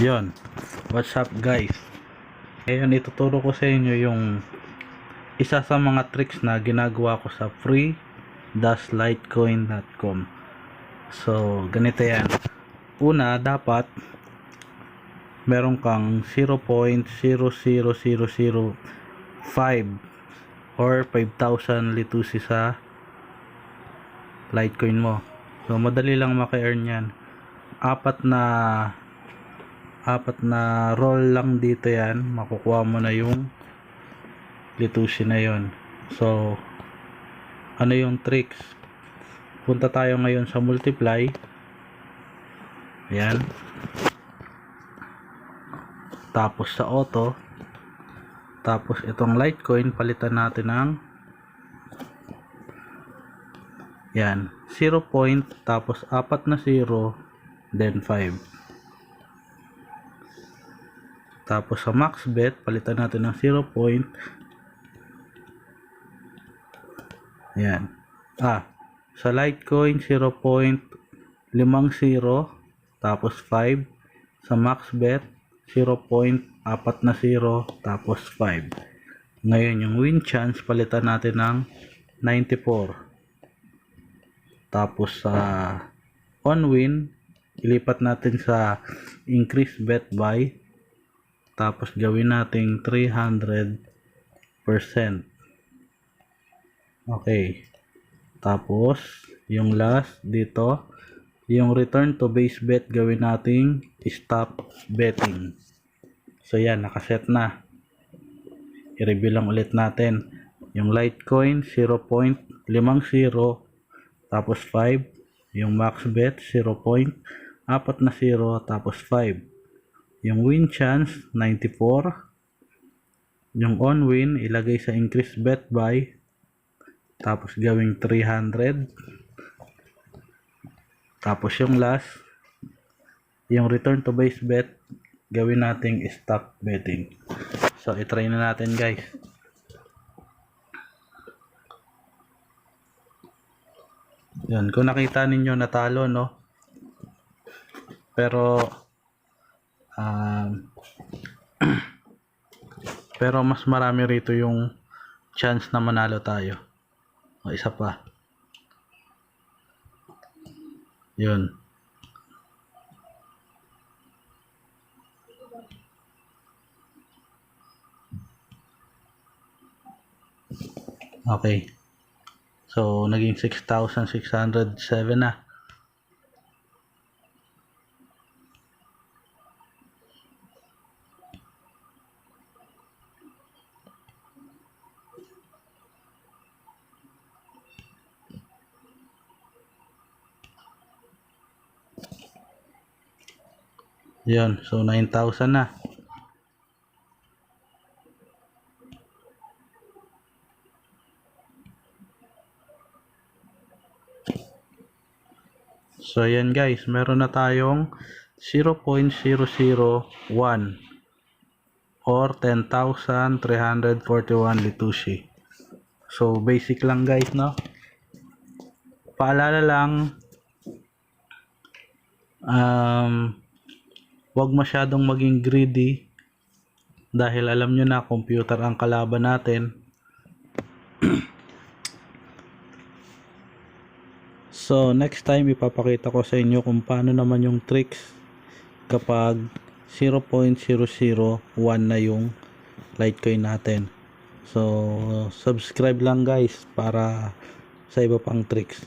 Yon, what's up guys? Ngayon ituturo ko sa inyo yung isa sa mga tricks na ginagawa ko sa free-litecoin.com. So ganito yan. Una, dapat meron kang 0.00005 or 5,000 litusi sa Litecoin mo. So madali lang maka-earn yan. Apat na roll lang dito yan, makukuha mo na yung litusi na yon. So ano yung tricks? Punta tayo ngayon sa multiply. Ayan, tapos sa auto, tapos itong Litecoin palitan natin ng yan 0 point, tapos 4 na 0, then 5. Tapos sa max bet palitan natin ng 0 point. Ayan. Sa Litecoin 0.50, tapos 5. Sa max bet 0.4 na 0, tapos 5. Ngayon yung win chance palitan natin ng 94. Tapos sa on win ilipat natin sa increase bet by, tapos gawin nating 300%. Okay. Tapos yung last dito, yung return to base bet gawin nating stop betting. So yan, nakaset na. I-review lang ulit natin. Yung Litecoin 0.50, tapos 5. Yung max bet 0.4 na 0, tapos 5. Yung win chance 94. Yung on win ilagay sa increase bet by, tapos gawing 300. Tapos yung last, yung return to base bet gawin nating stop betting. So i-try na natin guys. Yan, kung nakita ninyo natalo, no? Pero pero mas marami rito yung chance na manalo tayo. O isa pa. Yun. Okay. So naging 6,607 na. Yun, so 9,000 na. So yan guys, meron na tayong 0.001 or 10,341 litusi. So basic lang guys, no? Paalala lang, wag masyadong maging greedy dahil alam nyo na computer ang kalaban natin. So next time ipapakita ko sa inyo kung paano naman yung tricks kapag 0.001 na yung Litecoin natin. So subscribe lang guys para sa iba pang tricks.